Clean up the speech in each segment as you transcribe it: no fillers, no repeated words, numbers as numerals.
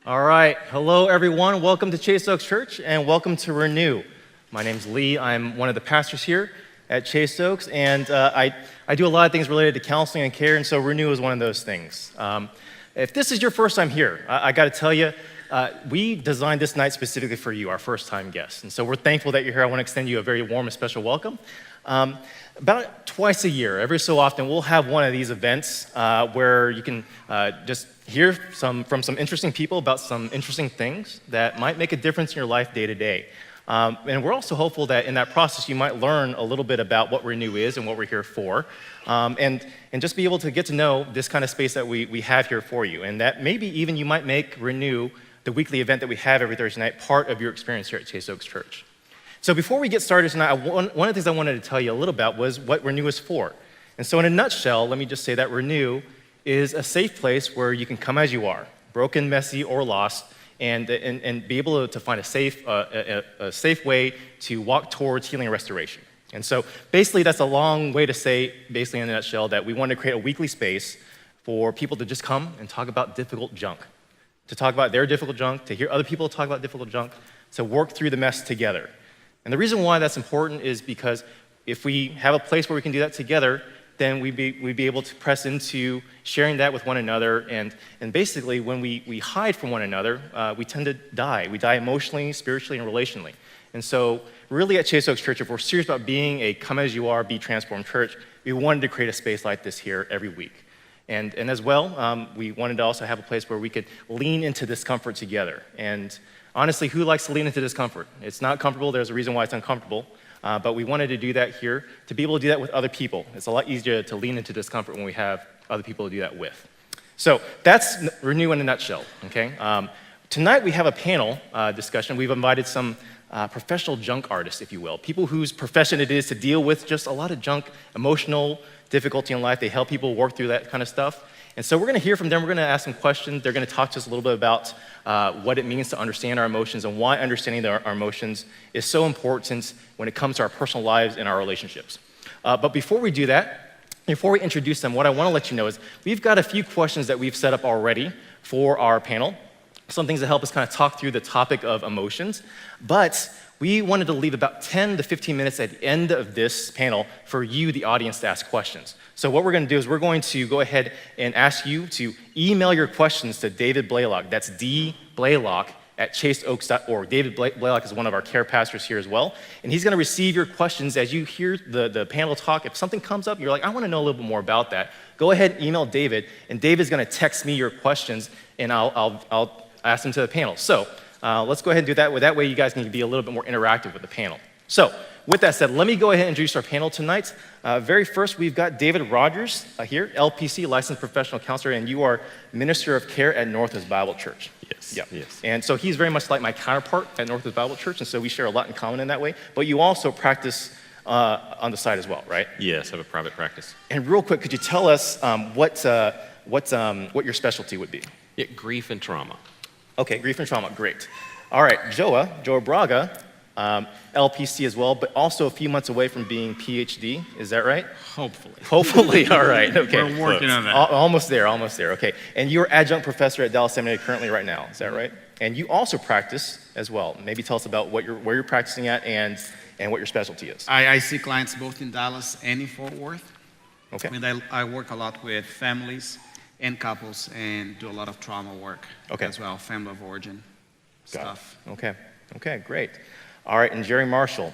All right. Hello, everyone. Welcome to Chase Oaks Church, and welcome to ReNew. My name's Lee. I'm one of the pastors here at Chase Oaks, and I do a lot of things related to counseling and care, and so ReNew is one of those things. If this is your first time here, I got to tell you, we designed this night specifically for you, our first-time guests, and so we're thankful that you're here. I want to extend you a very warm and special welcome. About twice a year, every so often, we'll have one of these events where you can just hear from some interesting people about some interesting things that might make a difference in your life day to day. And we're also hopeful that in that process, you might learn a little bit about what ReNew is and what we're here for, and just be able to get to know this kind of space that we have here for you, and that maybe even you might make ReNew, the weekly event that we have every Thursday night, part of your experience here at Chase Oaks Church. So before we get started tonight, one of the things I wanted to tell you a little about was what ReNew is for. And so in a nutshell, let me just say that ReNew is a safe place where you can come as you are, broken, messy, or lost, and be able to find a safe way to walk towards healing and restoration. And so basically that's a long way to say, basically in a nutshell, that we want to create a weekly space for people to just come and talk about difficult junk, to talk about their difficult junk, to hear other people talk about difficult junk, to work through the mess together. And the reason why that's important is because if we have a place where we can do that together, then we'd be able to press into sharing that with one another. And basically, when we hide from one another, we tend to die. We die emotionally, spiritually, and relationally. And so really at Chase Oaks Church, if we're serious about being a come-as-you-are, be transformed church, we wanted to create a space like this here every week. And as well, we wanted to also have a place where we could lean into discomfort together. And honestly, who likes to lean into discomfort? It's not comfortable. There's a reason why it's uncomfortable. But we wanted to do that here, to be able to do that with other people. It's a lot easier to lean into discomfort when we have other people to do that with. So that's ReNew in a nutshell, okay? Tonight we have a panel discussion. We've invited some professional junk artists, if you will, people whose profession it is to deal with just a lot of junk, emotional difficulty in life. They help people work through that kind of stuff. And so we're going to hear from them. We're going to ask them questions. They're going to talk to us a little bit about what it means to understand our emotions and why understanding our emotions is so important when it comes to our personal lives and our relationships. But before we do that, before we introduce them, what I want to let you know is we've got a few questions that we've set up already for our panel, some things that help us kind of talk through the topic of emotions. But we wanted to leave about 10 to 15 minutes at the end of this panel for you, the audience, to ask questions. So what we're going to do is we're going to go ahead and ask you to email your questions to David Blaylock. That's dblaylock@chaseoaks.org. David Blaylock is one of our care pastors here as well. And he's going to receive your questions as you hear the panel talk. If something comes up, you're like, I want to know a little bit more about that. Go ahead and email David, and David's going to text me your questions, and I'll ask them to the panel. So let's go ahead and do that. That way you guys can be a little bit more interactive with the panel. So with that said, let me go ahead and introduce our panel tonight. Very first, we've got David Rogers here, LPC, licensed professional counselor, and you are minister of care at Northwest Bible Church. Yes. Yep. Yes. And so he's very much like my counterpart at Northwest Bible Church, and so we share a lot in common in that way. But you also practice on the side as well, right? Yes, I have a private practice. And real quick, could you tell us what your specialty would be? Yeah, grief and trauma. Okay, grief and trauma, great. All right, Joa Braga, LPC as well, but also a few months away from being PhD, is that right? Hopefully, all right, okay. We're working on that. Almost there, okay. And you're adjunct professor at Dallas Seminary currently right now, is that right? And you also practice as well. Maybe tell us about where you're practicing at and what your specialty is. I see clients both in Dallas and in Fort Worth. Okay. And I work a lot with families and couples and do a lot of trauma work as well, family of origin stuff. Okay, great. All right, and Jeri Marshall,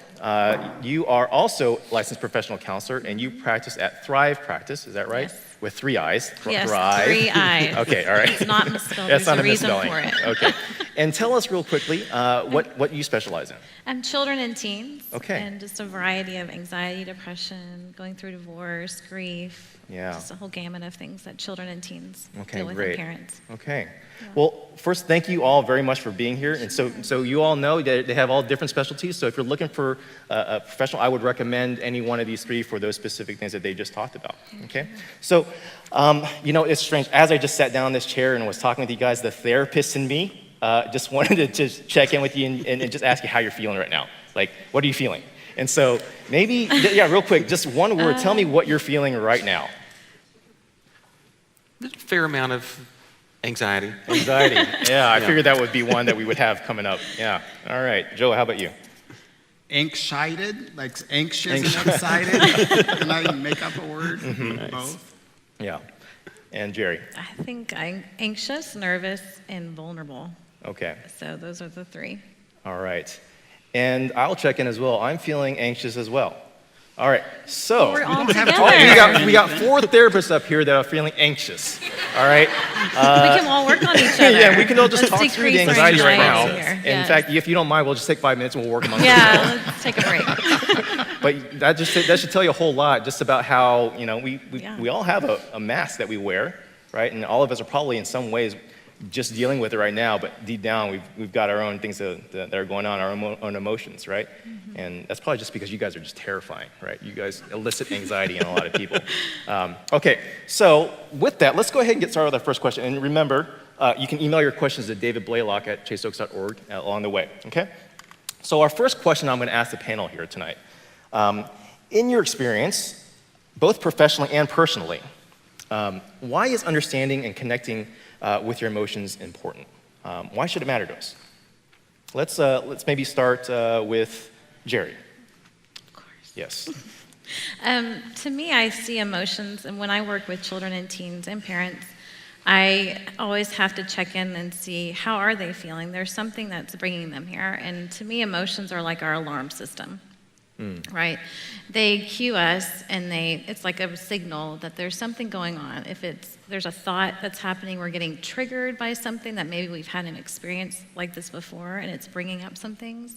you are also licensed professional counselor, and you practice at Thrive Practice, is that right? Yes. With 3 I's. Yes, Thrive. 3 I's. Okay, all right. It's not misspelled. That's There's not a reason misspelling. for it. Okay. And tell us real quickly what you specialize in. Children and teens. Okay. And just a variety of anxiety, depression, going through divorce, grief. Yeah. Just a whole gamut of things that children and teens Okay, deal with great. with parents. Okay. Well, first, thank you all very much for being here. And so you all know that they have all different specialties. So if you're looking for a professional, I would recommend any one of these 3 for those specific things that they just talked about. Okay. So, it's strange. As I just sat down in this chair and was talking with you guys, the therapist in me just wanted to just check in with you and just ask you how you're feeling right now. Like, what are you feeling? And so maybe, real quick, just one word. Tell me what you're feeling right now. There's a fair amount of Anxiety. Anxiety. Yeah, I figured that would be one that we would have coming up. Yeah. All right. Joe, how about you? Anxiety, like anxious and excited. Can I make up a word? Both. Yeah. And Jeri? I think I'm anxious, nervous, and vulnerable. Okay. So those are the three. All right. And I'll check in as well. I'm feeling anxious as well. All right. So We're all don't have together. to we got 4 therapists up here that are feeling anxious. All right. We can all work on each other. Yeah, we can all just Let's talk through the decrease our anxiety right now. anxiety here. In Yes. fact, if you don't mind, we'll just take 5 minutes and we'll work amongst Yeah, ourselves. let's take a break. But that should tell you a whole lot just about how, Yeah. we all have a mask that we wear, right? And all of us are probably in some ways just dealing with it right now, but deep down we've got our own things that are going on, our own emotions, right? And that's probably just because you guys are just terrifying, right? You guys elicit anxiety in a lot of people. Okay, so with that, let's go ahead and get started with our first question. And remember, you can email your questions to davidblaylock@chaseoaks.org along the way, okay? So our first question I'm going to ask the panel here tonight. In your experience, both professionally and personally, why is understanding and connecting with your emotions important? Why should it matter to us? Let's maybe start with Jeri. Of course. Yes. To me, I see emotions, and when I work with children and teens and parents, I always have to check in and see how are they feeling. There's something that's bringing them here, and to me, emotions are like our alarm system. Right? They cue us, and it's like a signal that there's something going on. If there's a thought that's happening, we're getting triggered by something that maybe we've had an experience like this before, and it's bringing up some things.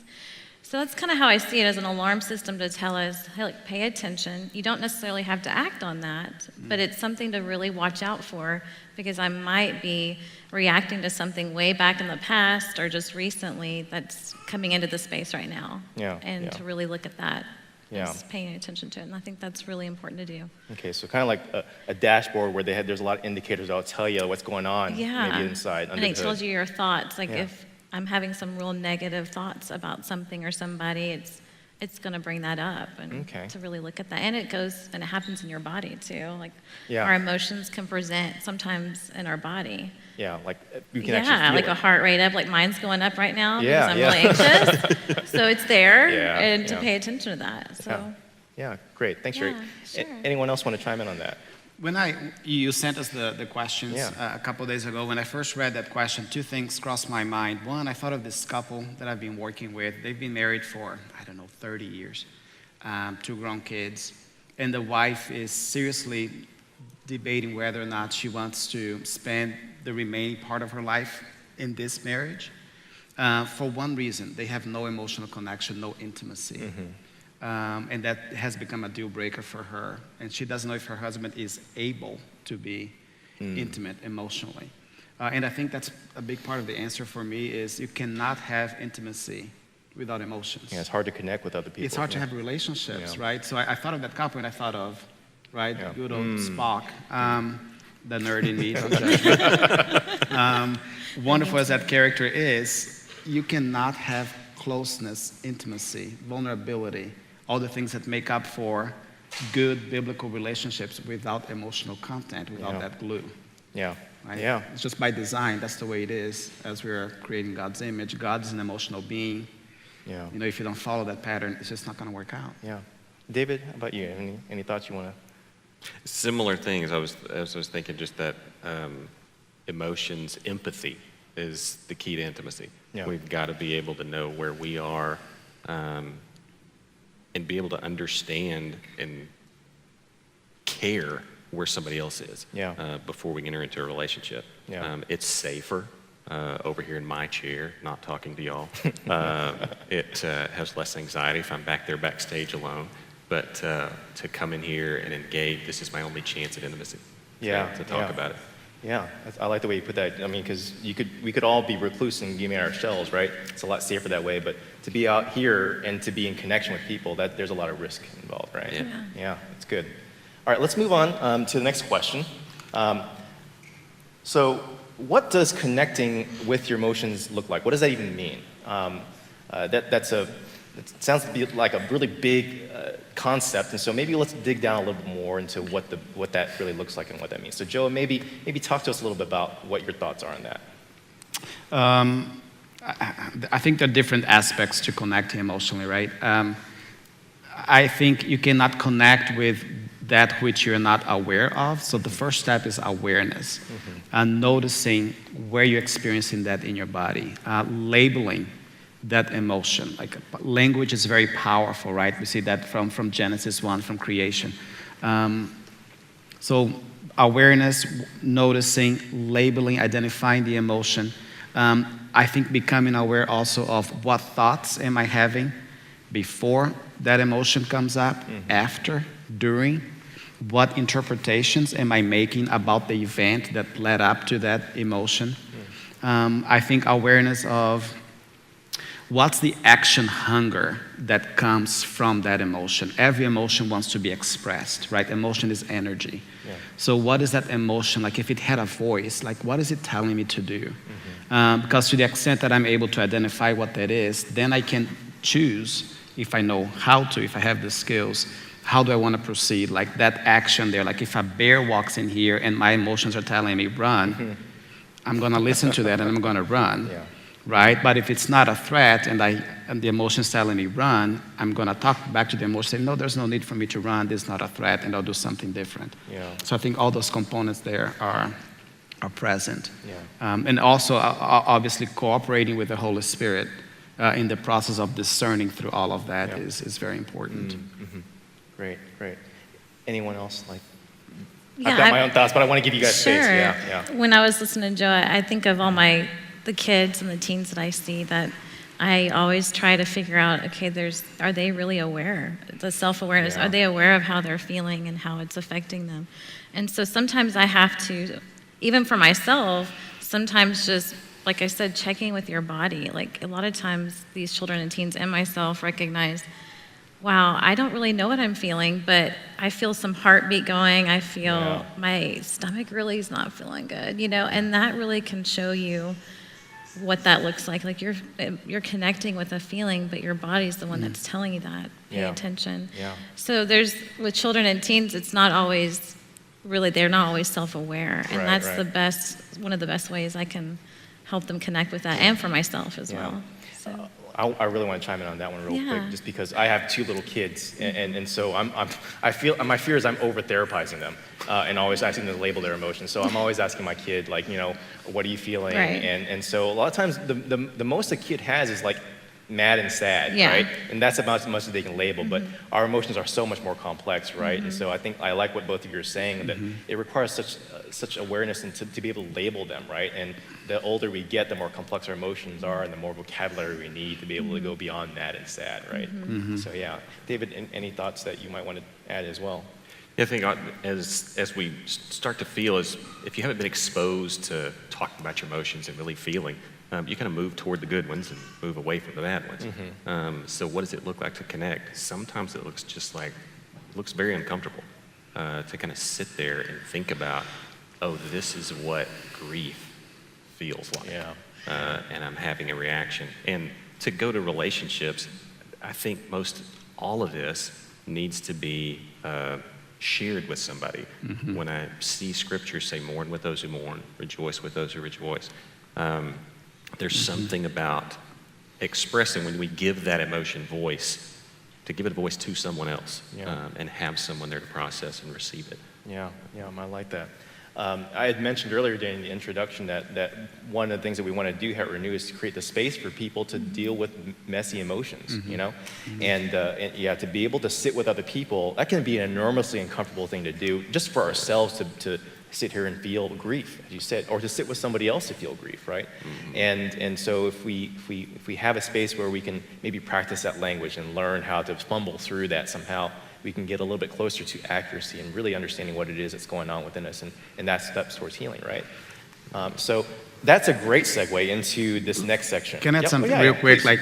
So that's kind of how I see it, as an alarm system to tell us, hey, like, pay attention. You don't necessarily have to act on that, but it's something to really watch out for, because I might be reacting to something way back in the past or just recently that's coming into the space right now. Yeah, And yeah. to really look at that, Yeah. just paying attention to it. And I think that's really important to do. Okay, so kind of like a dashboard where there's a lot of indicators that'll tell you what's going on, Yeah. maybe inside, under And it the tells hood. you your thoughts. Like Yeah. if I'm having some real negative thoughts about something or somebody, it's going to bring that up, and Okay. to really look at that. And it happens in your body too. Like Yeah. our emotions can present sometimes in our body. Yeah, like you can actually Yeah, feel like it. a heart rate up, like mine's going up right now Yeah, because I'm yeah. really anxious. So it's there, Yeah, and to yeah. pay attention to that. So Yeah, great. Thanks, Jeri. Yeah, sure. Anyone else want to chime in on that? When you sent us the questions Yeah. a couple of days ago, when I first read that question, 2 things crossed my mind. One, I thought of this couple that I've been working with. They've been married for, 30 years, 2 grown kids. And the wife is seriously debating whether or not she wants to spend the remaining part of her life in this marriage. For one reason, they have no emotional connection, no intimacy. And that has become a deal breaker for her. And she doesn't know if her husband is able to be intimate emotionally. And I think that's a big part of the answer for me is you cannot have intimacy without emotions. Yeah, it's hard to connect with other people. It's hard to Yeah. have relationships, Yeah. right? So I thought of that couple and I thought of, right, Yeah. good old Spock, the nerd in me, don't judge me. Wonderful as that character is, you cannot have closeness, intimacy, vulnerability, all the things that make up for good biblical relationships without emotional content, without Yeah. that glue. Yeah. Right? Yeah. It's just by design, that's the way it is. As we're creating God's image, God is an emotional being. Yeah. You know, if you don't follow that pattern, it's just not going to work out. Yeah. David, how about you? Any thoughts you want to? Similar things. I was thinking just that emotions, empathy is the key to intimacy. Yeah. We've got to be able to know where we are and be able to understand and care where somebody else is before we enter into a relationship. Yeah. It's safer over here in my chair, not talking to y'all. It has less anxiety if I'm back there backstage alone. But to come in here and engage, this is my only chance at intimacy. To talk about it. Yeah, I like the way you put that. I mean, because we could all be recluse and be in our shells, right? It's a lot safer that way. But to be out here and to be in connection with people, there's a lot of risk involved, right? Yeah, it's good. All right, let's move on to the next question. So, what does connecting with your emotions look like? What does that even mean? It sounds like a really big concept, and so maybe let's dig down a little bit more into what that really looks like and what that means. So Joa, maybe talk to us a little bit about what your thoughts are on that. I think there are different aspects to connecting emotionally, right? I think you cannot connect with that which you're not aware of. So the first step is awareness, and noticing where you're experiencing that in your body, labeling that emotion. Like language is very powerful, right? We see that from Genesis 1, from creation. So awareness, noticing, labeling, identifying the emotion. I think becoming aware also of what thoughts am I having before that emotion comes up, after, during. What interpretations am I making about the event that led up to that emotion? I think awareness of what's the action hunger that comes from that emotion. Every emotion wants to be expressed, right? Emotion is energy. Yeah. So what is that emotion? Like if it had a voice, like what is it telling me to do? Because to the extent that I'm able to identify what that is, then I can choose, if I know how to, if I have the skills, how do I want to proceed? Like that action there, like if a bear walks in here and my emotions are telling me run, I'm going to listen to that and I'm going to run. Yeah. Right? But if it's not a threat and the emotion's telling me run, I'm going to talk back to the emotion, say, no, there's no need for me to run. This is not a threat, and I'll do something different. Yeah. So I think all those components there are present. Yeah. And also, obviously, cooperating with the Holy Spirit in the process of discerning through all of that is very important. Great. Anyone else? Yeah, I've got my own thoughts, but I want to give you guys space. Sure. Yeah. When I was listening to Joa, I think of all the kids and the teens that I see that I always try to figure out, okay, are they really aware? The self-awareness, Yeah. are they aware of how they're feeling and how it's affecting them? And so sometimes I have to, even for myself, sometimes just, like I said, checking with your body. Like a lot of times these children and teens and myself recognize, wow, I don't really know what I'm feeling, but I feel some heartbeat going. I feel my stomach really is not feeling good, and that really can show you what that looks like. Like you're connecting with a feeling, but your body's the one that's telling you that. Pay attention. Yeah. So with children and teens, it's not always really, they're not always self-aware, and that's one of the best ways I can help them connect with that, and for myself as well. So. I really want to chime in on that one real quick, just because I have 2 little kids, and so I feel my fear is I'm over therapizing them, and always asking them to label their emotions. So I'm always asking my kid, like, what are you feeling? Right. And so a lot of times the most a kid has is like mad and sad, right? And that's about as much as they can label, but our emotions are so much more complex, right? And so I think I like what both of you are saying, that it requires such awareness and to be able to label them, right? And the older we get, the more complex our emotions are, and the more vocabulary we need to be able to go beyond mad and sad, right? So David, any thoughts that you might want to add as well? Yeah, I think as we start to feel, if you haven't been exposed to talking about your emotions and really feeling, you kind of move toward the good ones and move away from the bad ones. So what does it look like to connect? Sometimes it looks very uncomfortable to kind of sit there and think about, oh, this is what grief feels like. And I'm having a reaction. And to go to relationships, I think all of this needs to be shared with somebody. When I see scripture say, mourn with those who mourn, rejoice with those who rejoice. There's something about expressing, when we give that emotion voice, to give it a voice to someone else, and have someone there to process and receive it. Yeah, I like that. I had mentioned earlier during the introduction that one of the things that we want to do here at ReNew is to create the space for people to deal with messy emotions, and to be able to sit with other people. That can be an enormously uncomfortable thing to do, just for ourselves to sit here and feel grief, as you said, or to sit with somebody else to feel grief, right? And so if we have a space where we can maybe practice that language and learn how to fumble through that somehow, we can get a little bit closer to accuracy and really understanding what it is that's going on within us, and that steps towards healing, right? So that's a great segue into this next section. Can I add something real quick? Like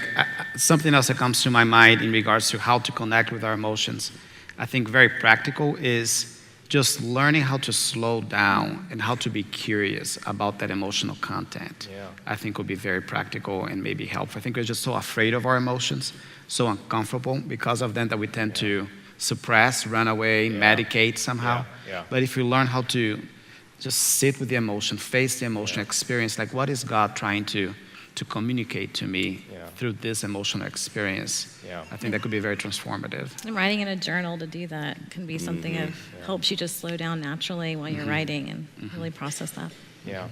something else that comes to my mind in regards to how to connect with our emotions, I think very practical, is just learning how to slow down and how to be curious about that emotional content. I think will be very practical and maybe helpful. I think we're just so afraid of our emotions, so uncomfortable because of them, that we tend to suppress, run away, medicate somehow. Yeah. But if you learn how to just sit with the emotion, face the emotion, experience, like what is God trying to communicate to me through this emotional experience, I think that could be very transformative. And writing in a journal to do that can be something that helps you just slow down naturally while you're writing and really process that. Yeah.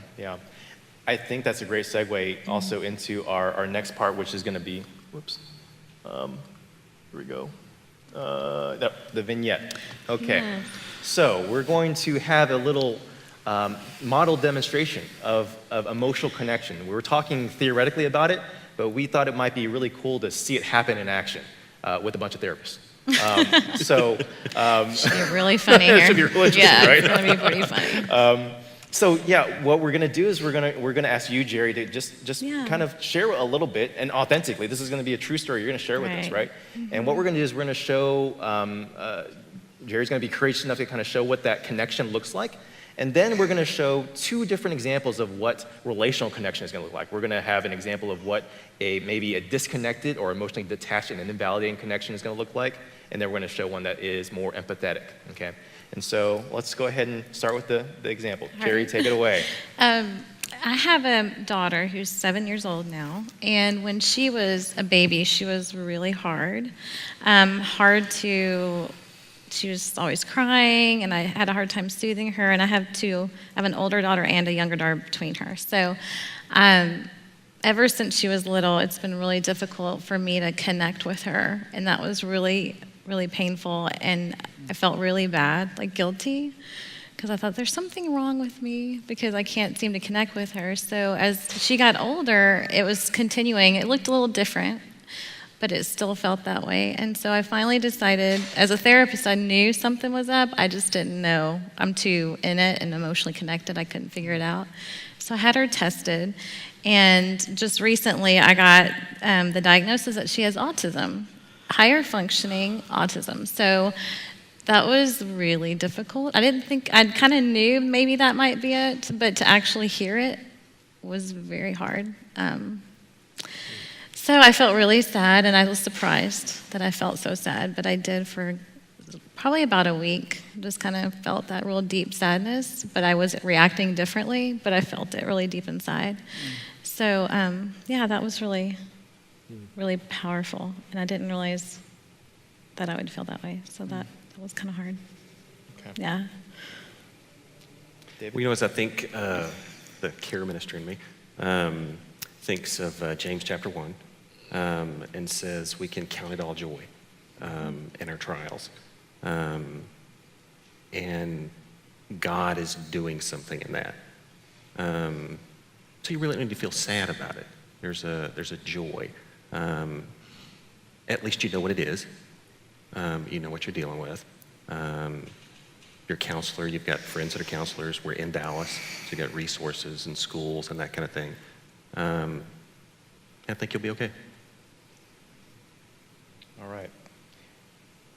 I think that's a great segue also into our next part, which is going to be, here we go, the vignette. Okay, Yes. so we're going to have a little model demonstration of emotional connection. We were talking theoretically about it, but we thought it might be really cool to see it happen in action with a bunch of therapists. Should be really funny here. It should be really interesting, right? It's going to be pretty funny. So yeah, what we're gonna do is we're gonna ask you, Jeri, to just kind of share a little bit and authentically. This is gonna be a true story. You're gonna share with us, right? And what we're gonna do is we're gonna show. Jeri's gonna be courageous enough to kind of show what that connection looks like, and then we're gonna show two different examples of what relational connection is gonna look like. We're gonna have an example of what maybe a disconnected or emotionally detached and invalidating connection is gonna look like, and then we're gonna show one that is more empathetic. Okay. And so let's go ahead and start with the example. Jeri, take it away. I have a daughter who's 7 years old now, and when she was a baby, she was really hard. She was always crying, and I had a hard time soothing her, and I have an older daughter and a younger daughter between her. So ever since she was little, it's been really difficult for me to connect with her, and that was really, really painful, and I felt really bad, like guilty, because I thought there's something wrong with me because I can't seem to connect with her. So as she got older, it was continuing. It looked a little different, but it still felt that way. And so I finally decided, as a therapist, I knew something was up. I just didn't know. I'm too in it and emotionally connected. I couldn't figure it out. So I had her tested, and just recently I got the diagnosis that she has autism, higher functioning autism. So that was really difficult. I kind of knew maybe that might be it, but to actually hear it was very hard. So I felt really sad, and I was surprised that I felt so sad, but I did for probably about a week. Just kind of felt that real deep sadness, but I was reacting differently, but I felt it really deep inside. So that was really, really powerful, and I didn't realize that I would feel that way, so that was kind of hard. Okay. Yeah. David? Well, as I think the care minister in me thinks of James chapter 1 and says we can count it all joy in our trials. And God is doing something in that. So you really don't need to feel sad about it. There's a joy. At least you know what it is. You know what you're dealing with. Your counselor, you've got friends that are counselors. We're in Dallas, so you've got resources and schools and that kind of thing. I think you'll be okay. All right.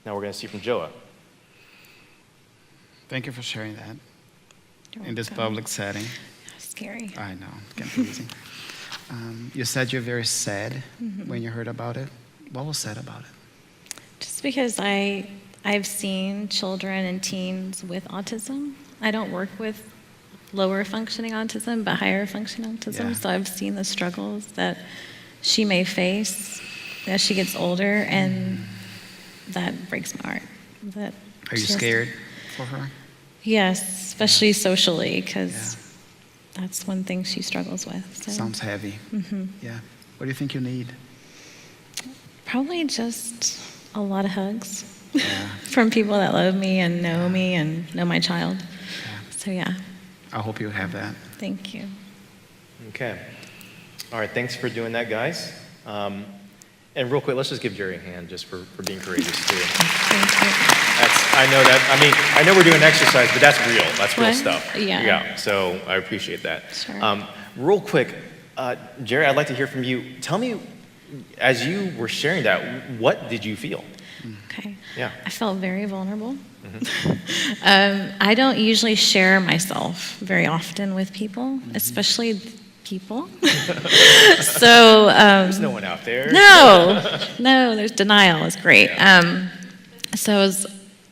Now we're going to see from Joa. Thank you for sharing that You're in this welcome. public setting. Scary. I know, it can be easy. You said you're very sad when you heard about it. What was sad about it? Just because I've seen children and teens with autism. I don't work with lower functioning autism, but higher functioning autism. Yeah. So I've seen the struggles that she may face as she gets older, and that breaks my heart. Are you scared for her? Yes, especially socially, because that's one thing she struggles with. So. Sounds heavy. Yeah. What do you think you need? Probably just a lot of hugs Yeah. from people that love me and know my child. Yeah. So yeah, I hope you have that. thank you. Okay. All right, thanks for doing that, guys. And real quick, let's just give Jeri a hand just for being courageous, too. Thank I know we're doing exercise, but that's real. That's real What? stuff. Yeah. So I appreciate that. Sure. Real quick, Jeri, I'd like to hear from you. Tell me, as you were sharing that, what did you feel? Okay. Yeah. I felt very vulnerable. I don't usually share myself very often with people, especially people. So There's no one out there. no, there's denial. It's great. So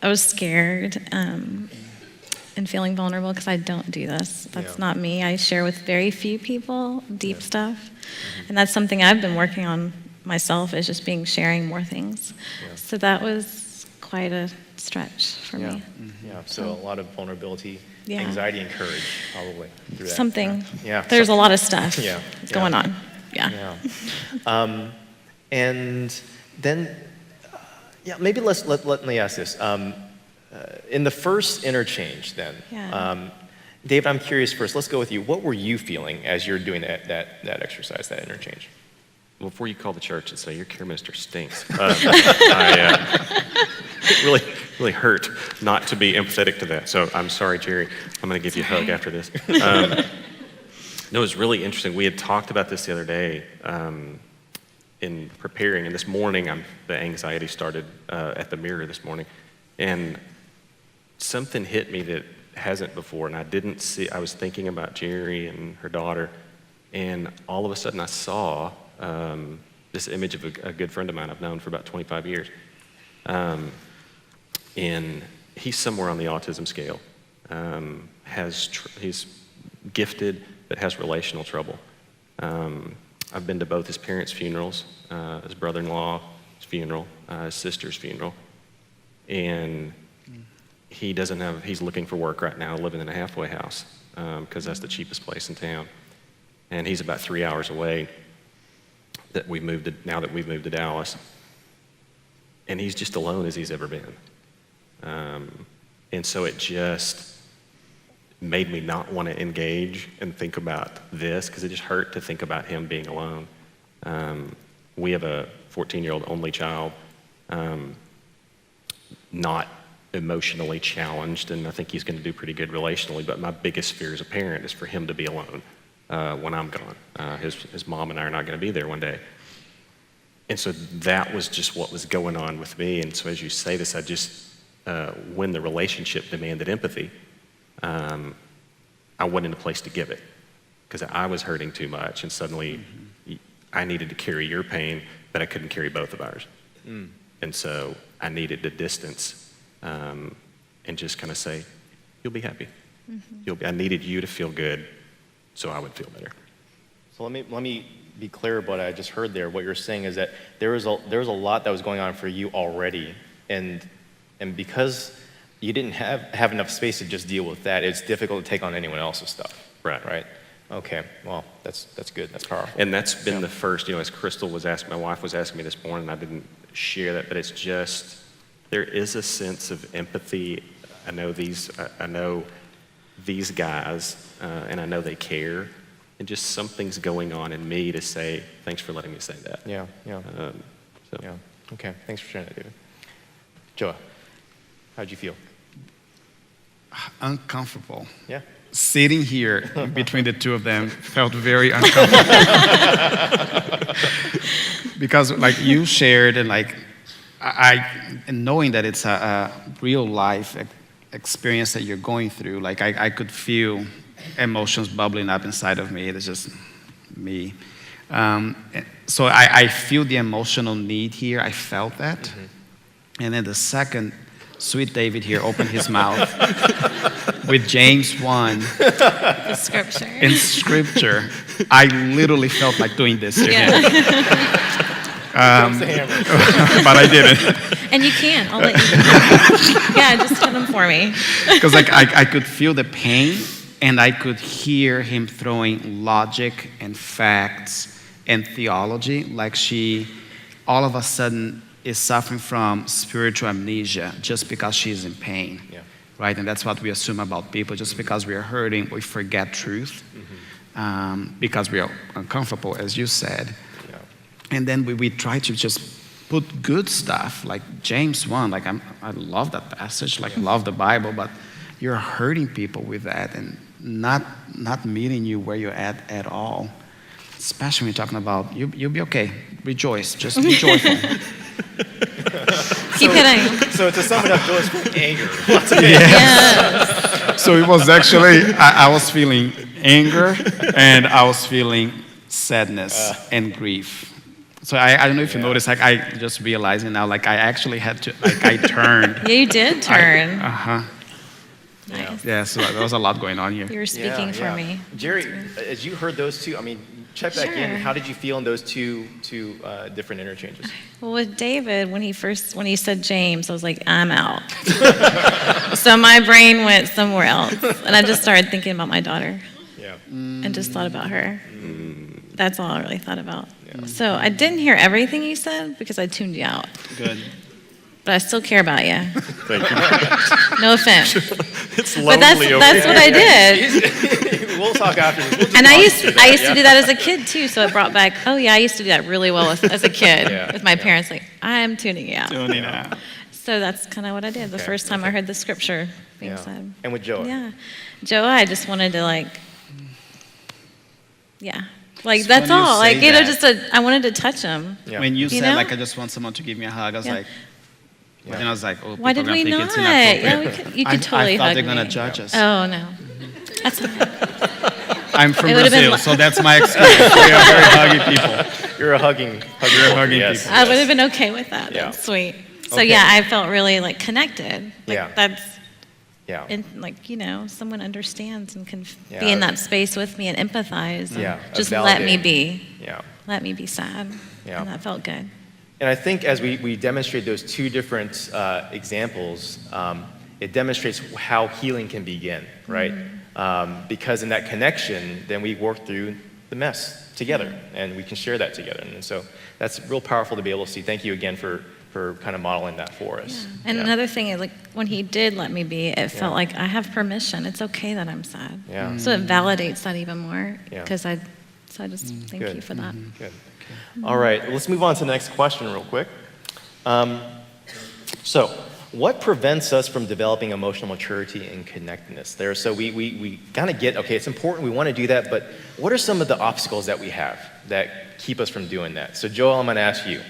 I was scared and feeling vulnerable because I don't do this. That's not me. I share with very few people deep stuff. And that's something I've been working on myself, is just sharing more things. So that was quite a stretch for me. Yeah, so a lot of vulnerability, Yeah. anxiety, and courage, probably, through that. Something. Yeah. There's a lot of stuff Yeah. going on. Yeah. Yeah. And then, maybe let me ask this. In the first interchange, then, David, I'm curious first. Let's go with you. What were you feeling as you're doing that exercise, that interchange? Before you call the church and say, your care minister stinks, it really hurt not to be empathetic to that. So I'm sorry, Jeri. I'm going to give you a hug after this. No, it was really interesting. We had talked about this the other day in preparing, and this morning the anxiety started at the mirror this morning. And something hit me that hasn't before, and I was thinking about Jeri and her daughter, and all of a sudden I saw this image of a good friend of mine I've known for about 25 years. And he's somewhere on the autism scale. He's gifted, but has relational trouble. I've been to both his parents' funerals, his brother-in-law's funeral, his sister's funeral, and he's looking for work right now, living in a halfway house, because that's the cheapest place in town. And he's about 3 hours away now that we've moved to Dallas. And he's just alone as he's ever been. And so it just made me not want to engage and think about this, because it just hurt to think about him being alone. We have a 14-year-old only child, not emotionally challenged, and I think he's going to do pretty good relationally, but my biggest fear as a parent is for him to be alone when I'm gone. His mom and I are not going to be there one day. And so that was just what was going on with me. And so as you say this, when the relationship demanded empathy, I wasn't in a place to give it, because I was hurting too much, and suddenly I needed to carry your pain, but I couldn't carry both of ours. And so I needed to distance and just kind of say, you'll be happy. I needed you to feel good so I would feel better. So let me be clear about what I just heard there. What you're saying is that there was a lot that was going on for you already, and because you didn't have enough space to just deal with that, it's difficult to take on anyone else's stuff. Right? Okay, well, that's good, that's powerful. And that's been the first, as Crystal was asking, my wife was asking me this morning, I didn't share that, but it's just, there is a sense of empathy. I know these guys, and I know they care, and just something's going on in me to say, thanks for letting me say that. Yeah. Okay, thanks for sharing that, David. Joa, how'd you feel? Uncomfortable. Yeah. Sitting here between the two of them felt very uncomfortable. Because you shared, and and knowing that it's a real life experience that you're going through, I could feel emotions bubbling up inside of me. It's just me. So I feel the emotional need here. I felt that. And then the second sweet David here opened his mouth with James 1 The scripture. in scripture, I literally felt like doing this to him. But I didn't. And you can. I'll let you. Yeah, just hit them for me. Because I could feel the pain, and I could hear him throwing logic and facts and theology, like she all of a sudden is suffering from spiritual amnesia just because she's in pain. Yeah. Right? And that's what we assume about people. Just because we are hurting, we forget truth because we are uncomfortable, as you said. Yeah. And then we try to just put good stuff, like James 1. I love that passage, love the Bible, but you're hurting people with that and not meeting you where you're at all. Especially when you're talking about, you'll be okay. Rejoice. Just be joyful. Keep hitting. So to sum it up, Joa's anger. Lots of anger. Yes. So it was actually, I was feeling anger, and I was feeling sadness and grief. So I don't know if you noticed, like I just realizing now, like I actually had to, like I turned. Yeah, you did turn. Nice. Yeah, so there was a lot going on here. You were speaking for me. Jerry, as you heard those two, I mean, check back in. Sure. How did you feel in those two different interchanges? Well, with David, when he said James, I was like, I'm out. So my brain went somewhere else, and I just started thinking about my daughter. Yeah. And just thought about her. That's all I really thought about. Yeah. So I didn't hear everything you said because I tuned you out. Good. But I still care about you. Thank you. No offense. It's But lonely over that's here. what I did. We'll talk after this. We'll just And I walk used through to do that as a kid too. So it brought back, oh yeah, I used to do that really well as a kid with my parents. Like, I'm tuning you out. Tuning out. So that's kind of what I did the first time I heard the scripture being said. And with Joa? Yeah. Joa, I just wanted to like, like It's that's funny you all. say Like, you know, that. I wanted to touch him. Yeah. When you You said, know? like, I just want someone to give me a hug, I was like, but then I was like, oh, Why people did we are gonna not? think it's Yeah, inappropriate. you could totally I thought hug they're gonna me. judge us. Oh no. That's all right. I'm from It would've been Brazil, li- so that's my experience. We are very huggy people. You're a hugging yes. I would have been okay with that. Yeah. That's sweet. So Okay. yeah, I felt really like connected. Like, Yeah. That's Yeah. and like, you know, someone understands and can Yeah. be in that space with me and empathize. And Yeah, just let me validate. be. Yeah. Let me be sad. Yeah. And that felt good. And I think as we demonstrate those two different examples, it demonstrates how healing can begin, right? Because in that connection, then we work through the mess together, and we can share that together. And so that's real powerful to be able to see. Thank you again for kind of modeling that for us. And Yeah. another thing is like when he did let me be, it felt like I have permission. It's okay that I'm sad. Yeah. So it validates that even more. Yeah. Because I just thank Good. you for that. Good. All right, let's move on to the next question real quick. So, what prevents us from developing emotional maturity and connectedness there? So we kind of get, okay, it's important, we want to do that, but what are some of the obstacles that we have that keep us from doing that? So Joel, I'm going to ask you.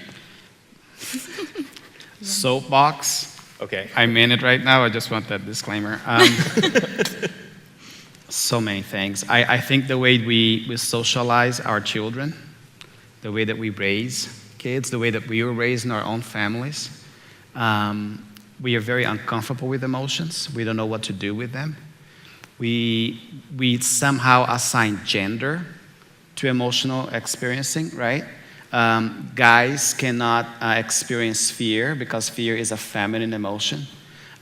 Soapbox. Okay. I'm in it right now. I just want that disclaimer. So many things. I think the way we socialize our children, the way that we raise kids, the way that we were raised in our own families, we are very uncomfortable with emotions. We don't know what to do with them. We somehow assign gender to emotional experiencing, right? Guys cannot experience fear because fear is a feminine emotion.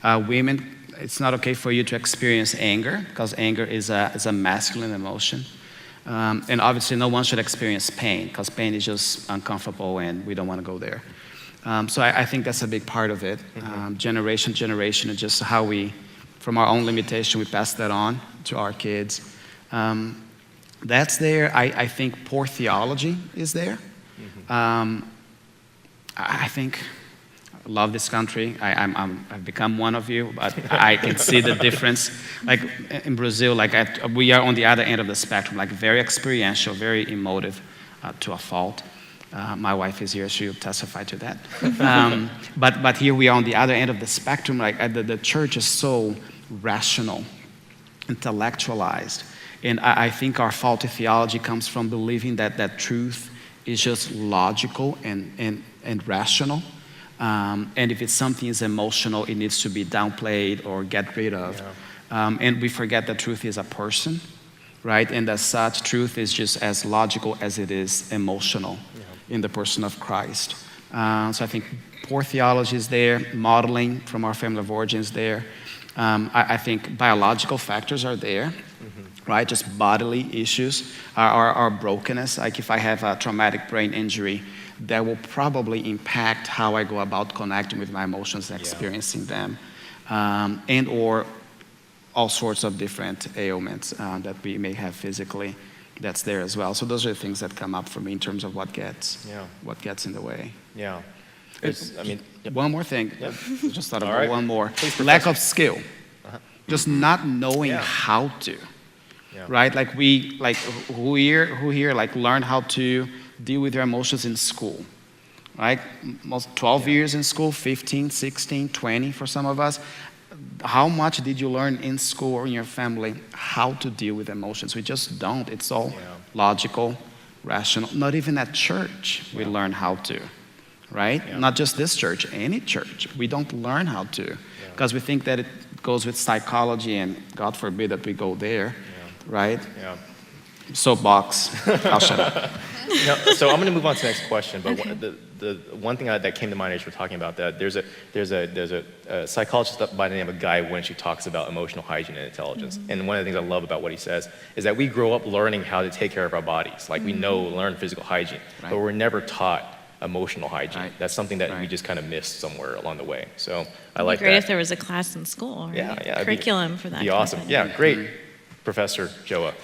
Women, it's not okay for you to experience anger because anger is a masculine emotion. And obviously no one should experience pain because pain is just uncomfortable and we don't want to go there. So I think that's a big part of it. Generation, and just how we, from our own limitation, we pass that on to our kids. That's there. I think poor theology is there. I think I love this country. I've become one of you, but I can see the difference. Like in Brazil, we are on the other end of the spectrum, like very experiential, very emotive to a fault. My wife is here; she'll testify to that. But here we are on the other end of the spectrum. Like the church is so rational, intellectualized, and I think our faulty theology comes from believing that truth is just logical and rational. And if it's something is emotional, it needs to be downplayed or get rid of. Yeah. And we forget that truth is a person, right? And as such, truth is just as logical as it is emotional in the person of Christ. So I think poor theology is there, modeling from our family of origin is there. I think biological factors are there, right? Just bodily issues, our brokenness. Like if I have a traumatic brain injury, that will probably impact how I go about connecting with my emotions and experiencing them. And or all sorts of different ailments that we may have physically, that's there as well. So those are the things that come up for me in terms of what gets in the way. Yeah. One more thing. Yep. Just thought about one more. Please, lack of skill. Just not knowing how to. Yeah. Right? Like who here like learned how to deal with your emotions in school, right? Most 12 years in school, 15, 16, 20 for some of us. How much did you learn in school or in your family how to deal with emotions? We just don't. It's all logical, rational. Not even at church we learn how to, right? Yeah. Not just this church, any church. We don't learn how to because we think that it goes with psychology, and God forbid that we go there, right? Yeah. Soapbox. I'll shut up. No, so I'm going to move on to the next question. But the one thing that came to mind as we're talking about that, there's a psychologist by the name of Guy Winch who talks about emotional hygiene and intelligence. And one of the things I love about what he says is that we grow up learning how to take care of our bodies. Like we learn physical hygiene, but we're never taught emotional hygiene. Right. That's something that we Right. just kind of missed somewhere along the way. So I It'd like be great that. if there was a class in school, right? Yeah, it'd Curriculum for that. Be kind of awesome. thing. Yeah, great, Professor Joa.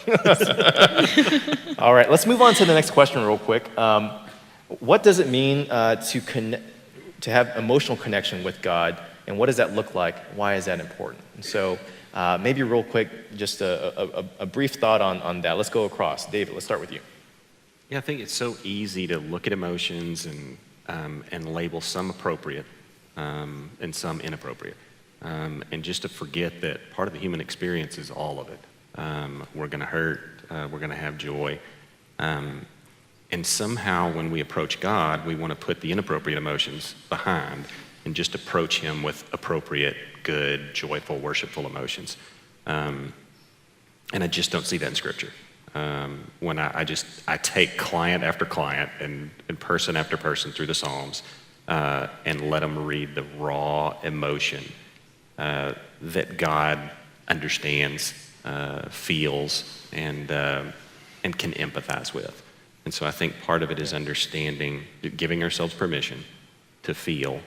All right, let's move on to the next question real quick. What does it mean to have emotional connection with God, and what does that look like? Why is that important? And so maybe real quick, just a brief thought on that. Let's go across. David, let's start with you. Yeah, I think it's so easy to look at emotions and label some appropriate and some inappropriate, and just to forget that part of the human experience is all of it. We're going to hurt, we're going to have joy, and somehow when we approach God, we want to put the inappropriate emotions behind and just approach Him with appropriate, good, joyful, worshipful emotions. And I just don't see that in Scripture. When I take client after client and person after person through the Psalms and let them read the raw emotion that God understands, feels, and can empathize with. And so I think part of it is understanding, giving ourselves permission to feel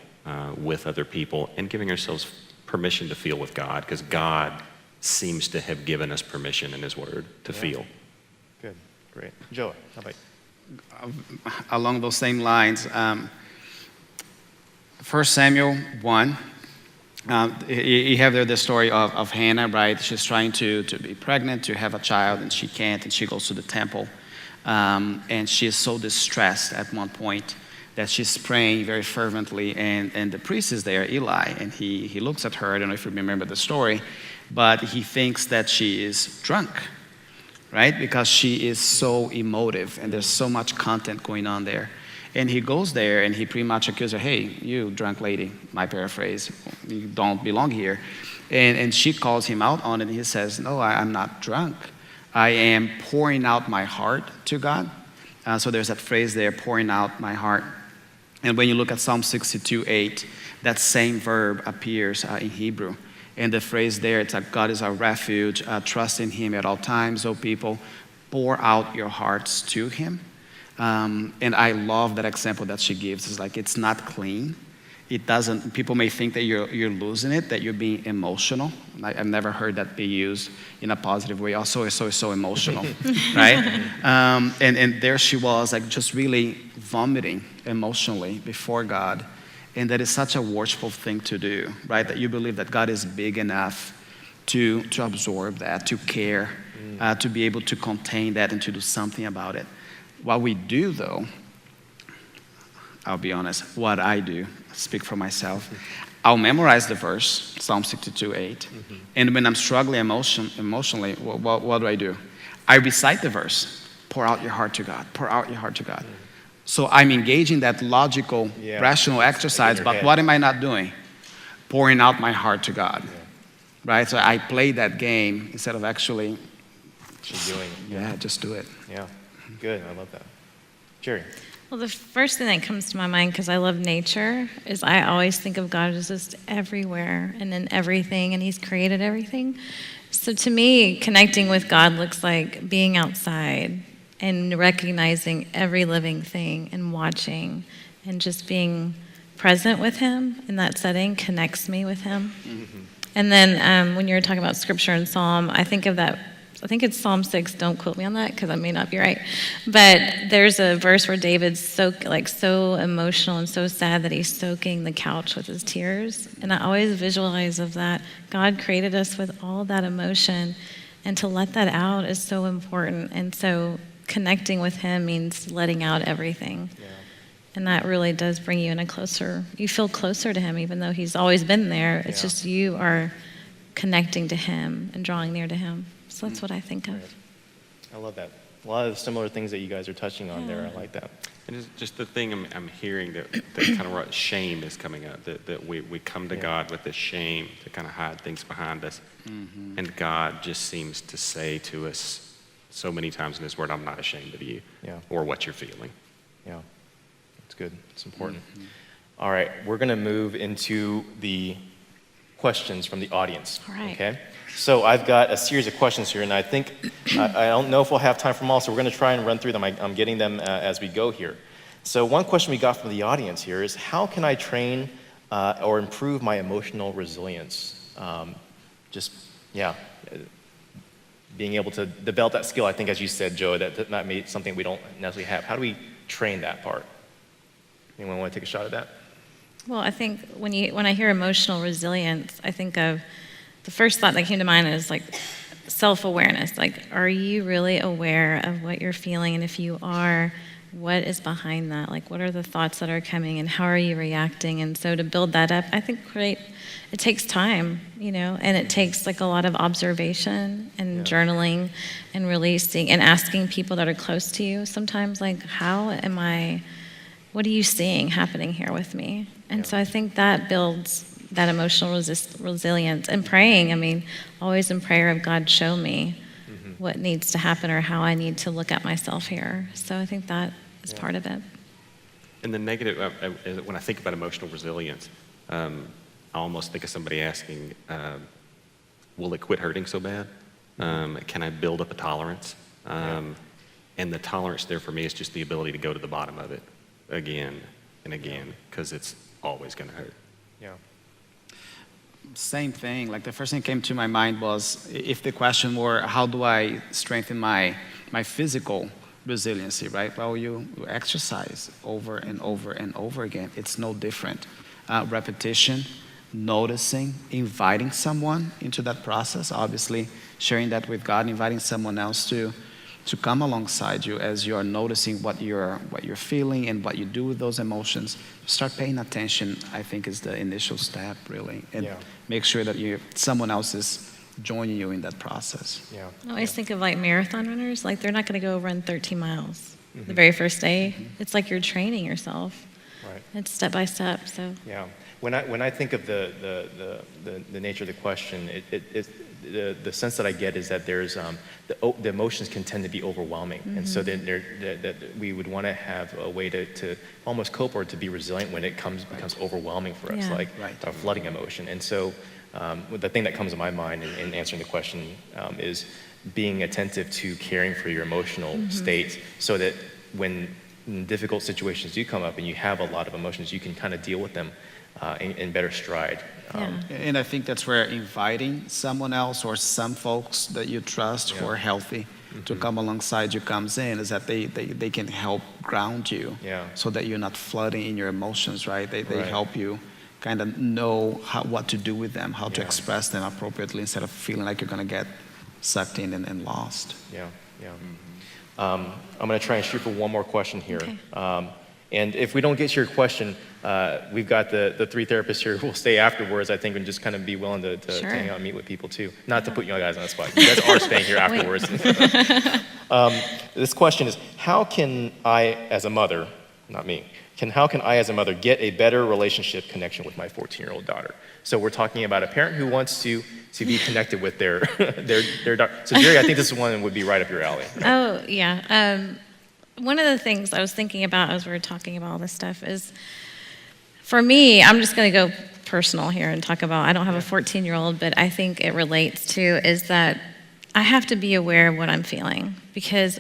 with other people and giving ourselves permission to feel with God, because God seems to have given us permission in His Word to feel. Good, great. Joa, how about you? Along those same lines, 1 Samuel 1, you have there the story of Hannah, right? She's trying to be pregnant, to have a child, and she can't, and she goes to the temple. And she is so distressed at one point that she's praying very fervently, and the priest is there, Eli, and he looks at her. I don't know if you remember the story, but he thinks that she is drunk, right? Because she is so emotive, and there's so much content going on there. And he goes there, and he pretty much accuses her, hey, you drunk lady, my paraphrase, you don't belong here. And she calls him out on it, and he says, no, I'm not drunk. I am pouring out my heart to God. So there's that phrase there, pouring out my heart. And when you look at Psalm 62:8, that same verb appears in Hebrew. And the phrase there, it's like God is our refuge, trust in Him at all times, O people, pour out your hearts to Him. And I love that example that she gives. It's like, it's not clean. It doesn't, people may think that you're losing it, that you're being emotional. I've never heard that be used in a positive way. Also, it's so emotional, right? And there she was, like just really vomiting emotionally before God. And that is such a worshipful thing to do, right? That you believe that God is big enough to absorb that, to care, to be able to contain that and to do something about it. What we do, though, I'll be honest, what I do, speak for myself, I'll memorize the verse, Psalm 62:8, and when I'm struggling emotionally, what do? I recite the verse, pour out your heart to God, pour out your heart to God. So I'm engaging that logical, rational exercise, but head. what am I not doing? Pouring out my heart to God, right? So I play that game instead of actually, She's doing it. yeah, just do it. Yeah, good. I love that. Jeri. Well, the first thing that comes to my mind, because I love nature, is I always think of God as just everywhere and in everything, and He's created everything. So to me, connecting with God looks like being outside and recognizing every living thing and watching and just being present with Him in that setting connects me with Him. And then when you're talking about scripture and Psalm, I think of that. I think it's Psalm 6. Don't quote me on that because I may not be right. But there's a verse where David's so emotional and so sad that he's soaking the couch with his tears. And I always visualize of that. God created us with all that emotion, and to let that out is so important. And so connecting with Him means letting out everything. Yeah. And that really does bring you you feel closer to Him, even though He's always been there. It's just you are connecting to Him and drawing near to Him. So that's what I think of. I love that. A lot of similar things that you guys are touching on there. I like that. And it's just the thing I'm hearing that kind of shame is coming up, that we come to God with this shame to kind of hide things behind us. And God just seems to say to us so many times in His Word, I'm not ashamed of you or what you're feeling. Yeah, that's good. It's important. All right, we're going to move into the questions from the audience. All right. Okay. So I've got a series of questions here, and I think I don't know if we'll have time for them all, so we're going to try and run through them. I'm getting them as we go here. So one question we got from the audience here is, how can I train or improve my emotional resilience? Being able to develop that skill. I think, as you said, Joa, that may be something we don't necessarily have. How do we train that part? Anyone want to take a shot at that? Well, I think when I hear emotional resilience, I think of the first thought that came to mind is like self-awareness. Like, are you really aware of what you're feeling? And if you are, what is behind that? Like, what are the thoughts that are coming and how are you reacting? And so to build that up, I think it takes time, and it takes like a lot of observation and journaling and releasing and asking people that are close to you sometimes, like, what are you seeing happening here with me? And so I think that builds that emotional resilience. And praying, always in prayer of God, show me what needs to happen or how I need to look at myself here. So I think that is part of it. And the negative, when I think about emotional resilience, I almost think of somebody asking, will it quit hurting so bad? Can I build up a tolerance? And the tolerance there for me is just the ability to go to the bottom of it again and again, because it's always going to hurt. Yeah. Same thing. Like the first thing that came to my mind was, if the question were, how do I strengthen my physical resiliency, right? Well, you exercise over and over and over again. It's no different. Repetition, noticing, inviting someone into that process, obviously sharing that with God, inviting someone else to come alongside you as you're noticing what you're feeling and what you do with those emotions. Start paying attention, I think, is the initial step, really. And make sure that someone else is joining you in that process. Yeah. I always think of like marathon runners, like they're not going to go run 13 miles the very first day. It's like you're training yourself. Right. It's step by step. So yeah. When I think of the nature of the question, the sense that I get is that there's the emotions can tend to be overwhelming, and so then that we would want to have a way to almost cope or to be resilient when it becomes overwhelming for us, like a flooding emotion. And so the thing that comes to my mind in answering the question is being attentive to caring for your emotional state, so that when difficult situations do come up and you have a lot of emotions, you can kind of deal with them in better stride. And I think that's where inviting someone else or some folks that you trust who are healthy to come alongside you comes in, is that they can help ground you so that you're not flooding in your emotions, right? They help you kind of know what to do with them, how to express them appropriately instead of feeling like you're going to get sucked in and lost. I'm going to try and shoot for one more question here. Okay. And if we don't get to your question, we've got the three therapists here who will stay afterwards, I think, and just kind of be willing to hang out and meet with people too. Not to put you guys on the spot. You guys are staying here afterwards. This question is, how can I as a mother, not me, how can I as a mother get a better relationship connection with my 14-year-old daughter? So we're talking about a parent who wants to be connected with their daughter. So Jeri, I think this one would be right up your alley. Oh, yeah. One of the things I was thinking about as we were talking about all this stuff is, for me, I'm just going to go personal here and talk about, I don't have a 14-year-old, but I think it relates to, is that I have to be aware of what I'm feeling, because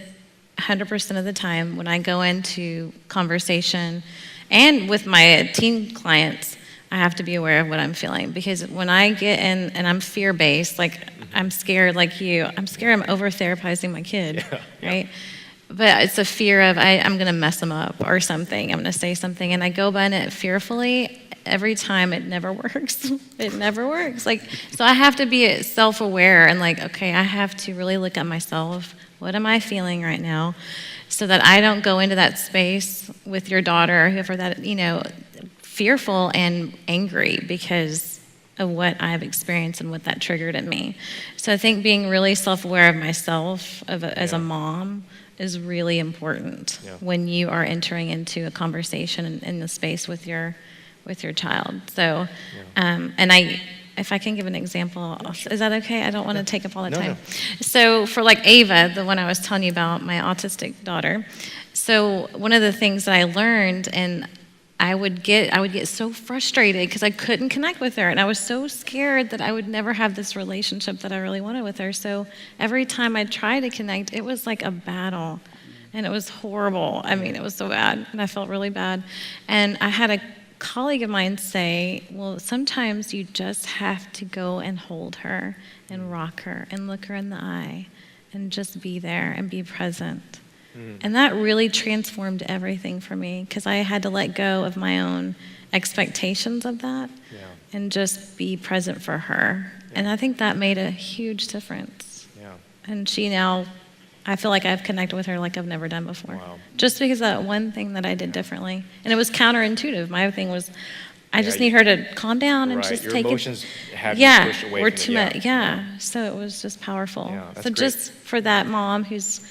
100% of the time when I go into conversation and with my teen clients, I have to be aware of what I'm feeling, because when I get in and I'm fear-based, like I'm scared like you, I'm scared I'm over-therapizing my kid, right? But it's a fear of I'm going to mess them up or something. I'm going to say something, and I go by it fearfully. Every time it never works. It never works. So I have to be self-aware and okay, I have to really look at myself. What am I feeling right now? So that I don't go into that space with your daughter or whoever that, fearful and angry because of what I've experienced and what that triggered in me. So I think being really self-aware of myself as a mom is really important when you are entering into a conversation in the space with your child. So, if I can give an example, is that okay? I don't want to take up all the time. No. So for like Ava, the one I was telling you about, my autistic daughter. So one of the things that I learned, and I would get so frustrated because I couldn't connect with her, and I was so scared that I would never have this relationship that I really wanted with her. So every time I tried to connect, it was like a battle, and it was horrible. I mean, it was so bad, and I felt really bad. And I had a colleague of mine say, well, sometimes you just have to go and hold her and rock her and look her in the eye and just be there and be present. And that really transformed everything for me because I had to let go of my own expectations of that and just be present for her. And I think that made a huge difference. And she now, I feel like I've connected with her like I've never done before. Just because of that one thing that I did differently. And it was counterintuitive. My thing was, I just need her to calm down and just your take emotions have it. you pushed away from it. So it was just powerful. That's So great. just for that mom who's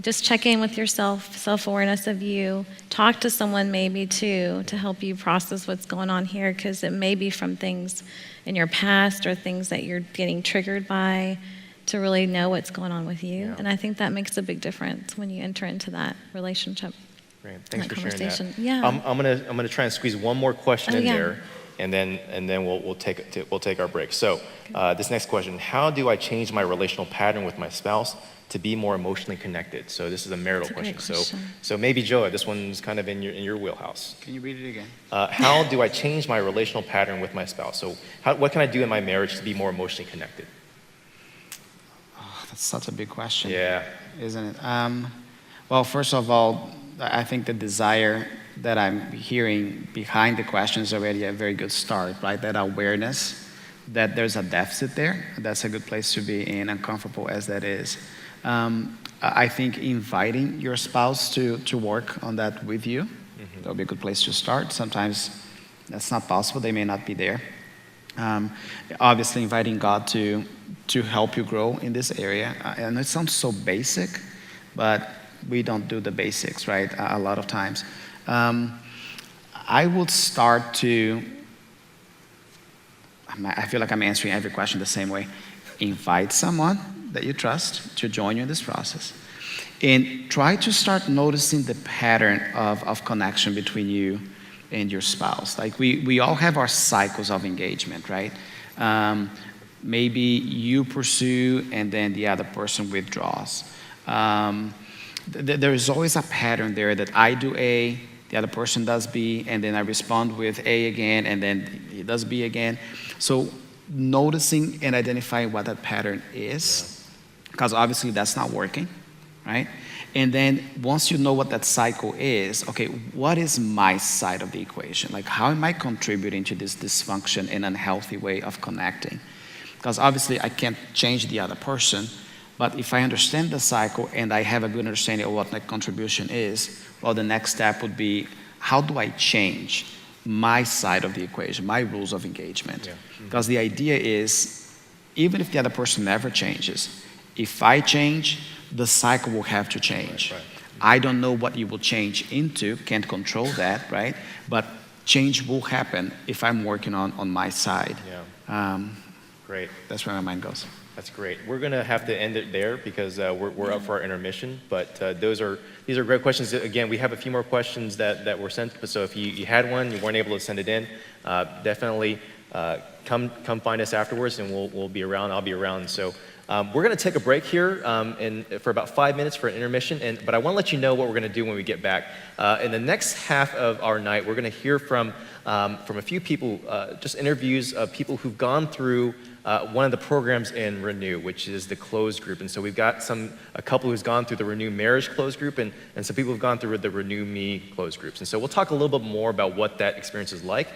just check in with yourself, self-awareness of you. Talk to someone maybe too to help you process what's going on here because it may be from things in your past or things that you're getting triggered by to really know what's going on with you. And I think that makes a big difference when you enter into that relationship. Great. Thanks for sharing that. Yeah. I'm gonna try and squeeze one more question in there, and then we'll take our break. So this next question: how do I change my relational pattern with my spouse to be more emotionally connected? So this is a marital question. So maybe Joa, this one's kind of in your wheelhouse. Can you read it again? How do I change my relational pattern with my spouse? So what can I do in my marriage to be more emotionally connected? Oh, that's such a big question. Isn't it? Well, first of all, I think the desire that I'm hearing behind the question is already a very good start, right? That awareness that there's a deficit there. That's a good place to be in, uncomfortable as that is. I think inviting your spouse to work on that with you, that'll be a good place to start. Sometimes that's not possible. They may not be there. Obviously, inviting God to help you grow in this area. And it sounds so basic, but we don't do the basics, right? A lot of times. I would start to, I feel like I'm answering every question the same way. Invite someone that you trust to join you in this process. And try to start noticing the pattern of connection between you and your spouse. Like we all have our cycles of engagement, right? Maybe you pursue and then the other person withdraws. There is always a pattern there that I do A, the other person does B, and then I respond with A again, and then he does B again. So noticing and identifying what that pattern is, because obviously that's not working, right? And then once you know what that cycle is, okay, what is my side of the equation? Like, how am I contributing to this dysfunction and unhealthy way of connecting? Because obviously I can't change the other person, but if I understand the cycle and I have a good understanding of what my contribution is, well, the next step would be, how do I change my side of the equation, my rules of engagement? Because the idea is, even if the other person never changes, if I change, the cycle will have to change. I don't know what you will change into, can't control that, right? But change will happen if I'm working on my side. Great. That's where my mind goes. That's great. We're going to have to end it there because we're up for our intermission. But these are great questions. Again, we have a few more questions that were sent. So if you had one, you weren't able to send it in, definitely come find us afterwards, and we'll be around. I'll be around. So we're going to take a break here for about 5 minutes for an intermission. But I want to let you know what we're going to do when we get back. In the next half of our night, we're going to hear from a few people, just interviews of people who've gone through one of the programs in ReNew, which is the closed group. And so we've got a couple who's gone through the ReNew Marriage closed group, and some people who've gone through the ReNew Me closed groups. And so we'll talk a little bit more about what that experience is like.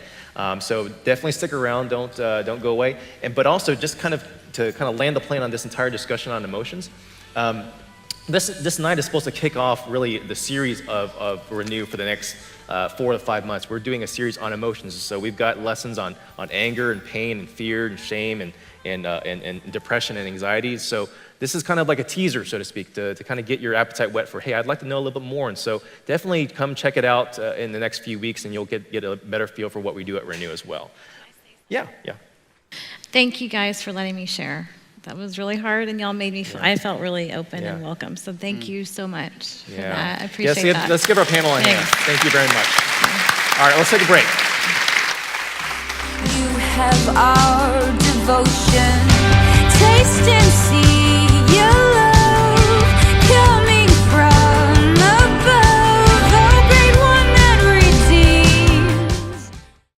So definitely stick around, don't go away. But also just to land the plane on this entire discussion on emotions, this night is supposed to kick off really the series of ReNew for the next 4 to 5 months. We're doing a series on emotions. So we've got lessons on anger and pain and fear and shame and depression and anxiety. So this is kind of like a teaser, so to speak, to kind of get your appetite wet for, hey, I'd like to know a little bit more. And so definitely come check it out in the next few weeks, and you'll get a better feel for what we do at ReNew as well. Yeah. Thank you guys for letting me share. That was really hard, and y'all made me feel, I felt really open and welcome. So thank you so much for that. I appreciate that. Let's give our panel a hand. Thank you very much. All right, let's take a break. You have our devotion. Taste and see.